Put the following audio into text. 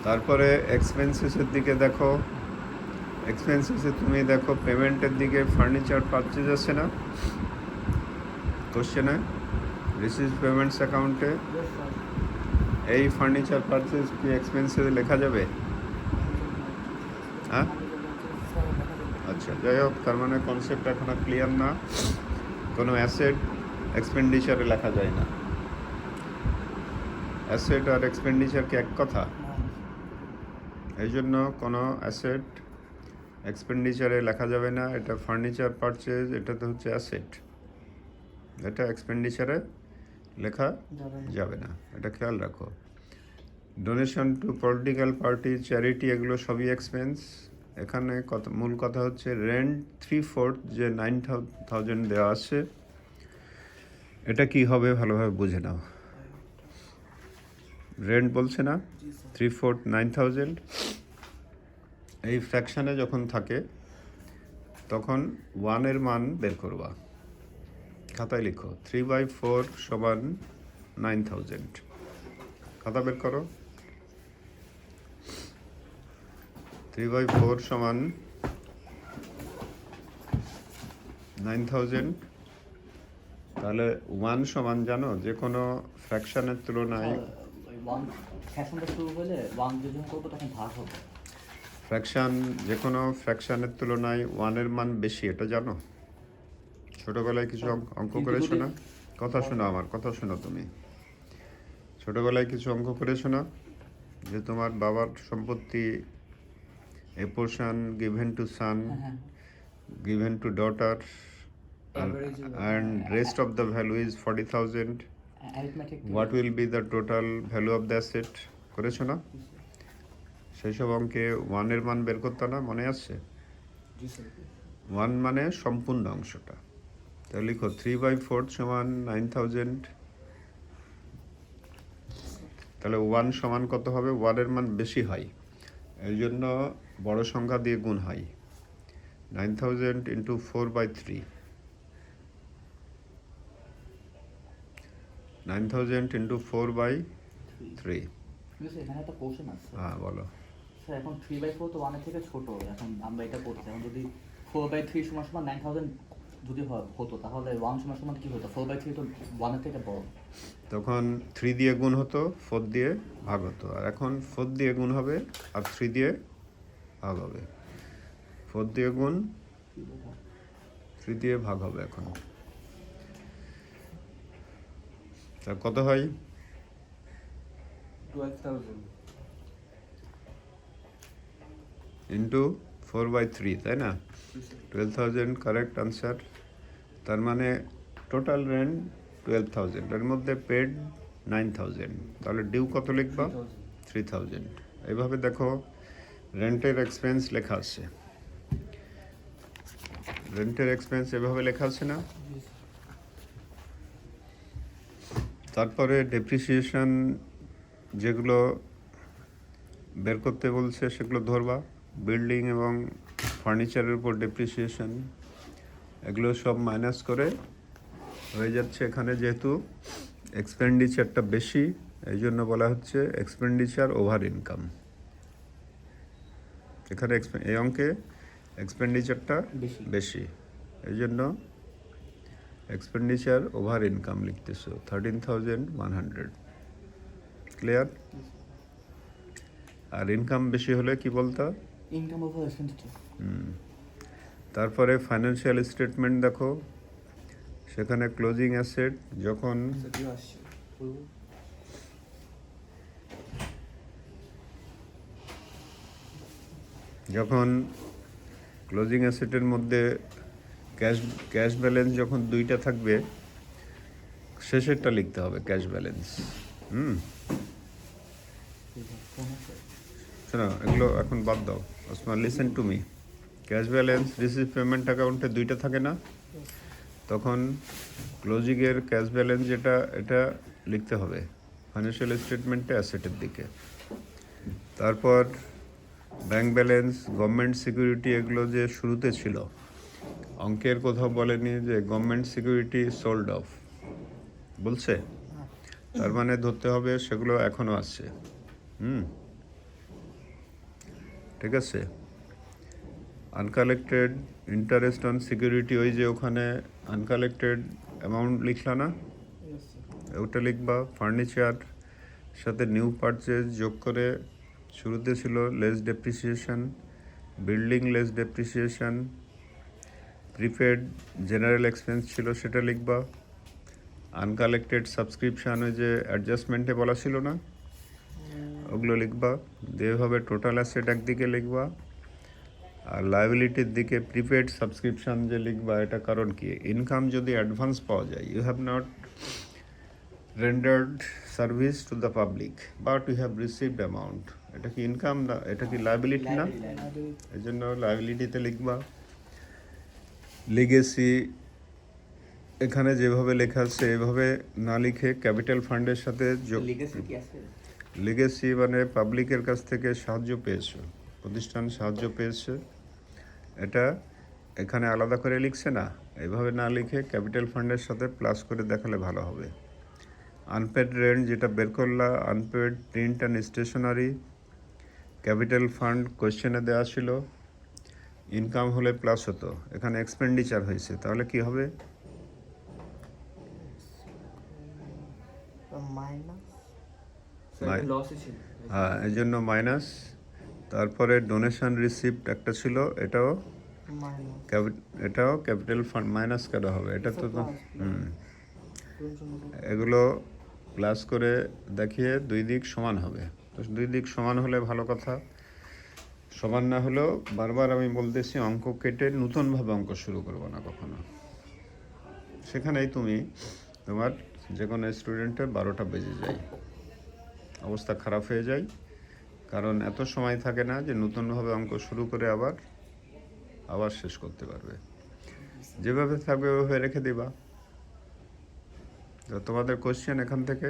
তারপরে এক্সপেন্সেসের দিকে দেখো। এক্সপেন্সেসে তুমি দেখো পেমেন্টের দিকে ফার্নিচার পারচেজ আছে না কোশ্চেনে, রিসিভ পেমেন্টস অ্যাকাউন্টে এই ফার্নিচার পারচেজ কি এক্সপেন্সে লেখা যাবে? হ্যাঁ, আচ্ছা, যাই হোক, তার মানে কনসেপ্ট এখনো ক্লিয়ার না। কোনো অ্যাসেট এক্সপেন্ডিচারে লেখা যায় না। অ্যাসেট আর এক্সপেন্ডিচার কি এক কথা? এই জন্য কোনো অ্যাসেট এক্সপেন্ডিচারে লেখা যাবে না। এটা ফার্নিচার পারচেজ, এটা তো হচ্ছে অ্যাসেট, এটা এক্সপেন্ডিচারে লেখা যাবে না, এটা খেয়াল রাখো। Donation to political party, charity, এগুলো সবই এক্সপেন্স। এখানে মূল কথা হচ্ছে রেন্ট 3/4 যে 9,000 দেওয়া আছে, এটা কি হবে ভালোভাবে বুঝে নাও। রেন্ট বলছে না 3/4 9,000, এই ফ্র্যাকশানে যখন থাকে তখন 1-এর মান বের করবা। খাতায় লিখো 3/4 সমান 9,000। খাতা বের করো। 3/4 সমান 9,000। তাহলে 1 সমান জানো যে কোনো ফ্র্যাকশানের তুলনায় ফ্র্যাকশান, যে কোনো ফ্র্যাকশানের তুলনায় 1-এর মান বেশি, এটা জানো? ছোটোবেলায় কিছু অঙ্ক করেছো না? কথা শোনো, আমার কথা শোনো। তুমি ছোটোবেলায় কিছু অঙ্ক করেছো না, যে তোমার বাবার সম্পত্তি a portion given to son, given to daughter, and rest of the value is 40,000. What will be the total value of the asset? করেছো না? সেই সব অঙ্কে 1-এর মান বের করতে না, মনে আছে? 1 মানে সম্পূর্ণ অংশটা। তাহলে লিখো 3/4 সমান 9,000। তাহলে 1 সমান কত হবে? 1-এর মান বেশি হয়, এই জন্য বড় সংখ্যা দিয়ে গুণ হয়। 9,000 ইন্টু 4/3, 9,000 ইন্টু 4/3। এখানে একটা কোশ্চেন আছে। হ্যাঁ, বলো। স্যার এখন 3/4 তো 1-এর থেকে ছোট, এখন আমরা এটা করছি। এখন যদি 4/3 সমান 9,000 যদি হতো, তাহলে 1 সমান কি হতো? 4/3 তো 1-এর থেকে বড়। তখন 3 দিয়ে গুণ হতো, 4 দিয়ে ভাগ হতো। আর এখন 4 দিয়ে গুণ হবে আর 3 দিয়ে ভাগ হবে। 4 দিয়ে গুণ, 3 দিয়ে ভাগ হবে। এখন তা কত হয়? 12,000 ইন্টু 4/3, তাই না? 12,000 কারেক্ট আনসার। তার মানে টোটাল রেন্ট 12,000, এর মধ্যে পেড 9,000। তাহলে ডিউ কত লিখবা? 3,000। এইভাবে দেখো রেন্টের এক্সপেন্স লেখা আছে। রেন্টের এক্সপেন্স এভাবে লেখা আছে না? তারপরে ডেপ্রিসিয়েশন যেগুলো বের করতে বলছে সেগুলো ধরবা। বিল্ডিং এবং ফার্নিচারের উপর ডেপ্রিসিয়েশন, এগুলো সব মাইনাস করে হয়ে যাচ্ছে এখানে। যেহেতু এক্সপেন্ডিচারটা বেশি, এই জন্য বলা হচ্ছে এক্সপেন্ডিচার ওভার ইনকাম। এখানে এই অঙ্কে এক্সপেন্ডিচারটা বেশি, এই জন্য এক্সপেন্ডিচার ওভার ইনকাম লিখতেছো 13,100। ক্লিয়ার? আর ইনকাম বেশি হলে কি বলতো? Income over expenditure. তারপরে ফাইন্যান্সিয়াল স্টেটমেন্ট দেখো, সেখানে ক্লোজিং অ্যাসেট যখন ক্লোজিং অ্যাসেটের মধ্যে ক্যাশ ব্যালেন্স যখন 2টা থাকবে, শেষেরটা লিখতে হবে ক্যাশ ব্যালেন্স। শোনো, এগুলো এখন বাদ দাও Osman, listen to me. Cash balance receive payment অ্যাকাউন্টে 2টা থাকে না, তখন ক্লোজিংয়ের ক্যাশ ব্যালেন্স যেটা, এটা লিখতে হবে ফাইন্যান্সিয়াল স্টেটমেন্টে অ্যাসেটের দিকে। তারপর ব্যাংক ব্যালেন্স, গভর্নমেন্ট সিকিউরিটি, এগুলো যে শুরুতে ছিল, অঙ্কের কোথাও বলেনি যে গভর্নমেন্ট সিকিউরিটি সোল্ড অফ বলছে, তার মানে ধরতে হবে সেগুলো এখনও আছে। ঠিক আছে। আনকালেক্টেড ইন্টারেস্ট অন সিকিউরিটি, ওই যে ওখানে আনকালেক্টেড অ্যামাউন্ট লিখলা না, ওটা লিখবা। ফার্নিচার সাথে নিউ পারচেজ যোগ করে শুরুতে ছিল less depreciation, building less depreciation, prepaid general expense ছিল সেটা লিখবা। আনকালেক্টেড সাবস্ক্রিপশান ওই যে অ্যাডজাস্টমেন্টে বলা ছিল না, ওগুলো লিখবা। এভাবে টোটাল অ্যাসেট একদিকে লিখবা, আর লায়াবিলিটির দিকে প্রিপেড সাবস্ক্রিপশান যে লিখবা। এটা কারণ কি, ইনকাম যদি অ্যাডভান্স পাওয়া যায়, you have not rendered service to the public but you have received amount, এটা কি ইনকাম না, এটা কি লায়াবিলিটি না? এই জন্য লায়াবিলিটিতে লিখবা। লিগেসি এখানে যেভাবে লেখা আছে এভাবে না লিখে ক্যাপিটাল ফান্ডের সাথে লিগেসি কি আছে? লিগেসি মানে পাবলিকের কাছ থেকে সাহায্য পেয়েছো, প্রতিষ্ঠান সাহায্য পেয়েছে, এটা এখানে আলাদা করে লিখছে না, এভাবে না লিখে ক্যাপিটাল ফান্ডের সাথে প্লাস করে দেখালে ভালো হবে। আনপেড রেন্ট যেটা বের করলা, unpaid print and stationery, capital fund কোয়েশ্চেনে দেওয়া ছিল, ইনকাম হলে প্লাস হতো, এখানে এক্সপেন্ডিচার হয়েছে, তাহলে কি হবে? হ্যাঁ, এই জন্য মাইনাস। তারপরে ডোনেশন রিসিপ্ট একটা ছিল, এটাও এটাও ক্যাপিটাল ফান্ড, মাইনাস কেন হবে? এটা তো এগুলো প্লাস করে দেখিয়ে দুই দিক সমান হবে। তো দুই দিক সমান হলে ভালো কথা, সমান না হলেও বারবার আমি বলতেছি অঙ্ক কেটে নতুনভাবে অঙ্ক শুরু করবো না কখনো। সেখানেই তুমি তোমার যে কোনো স্টুডেন্টের 12টা বেজে যায়, অবস্থা খারাপ হয়ে যায়, কারণ এত সময় থাকে না যে নতুনভাবে অঙ্ক শুরু করে আবার শেষ করতে পারবে। যেভাবে থাকবে ওইভাবে রেখে দিবা। তো তোমাদের কোশ্চেন এখান থেকে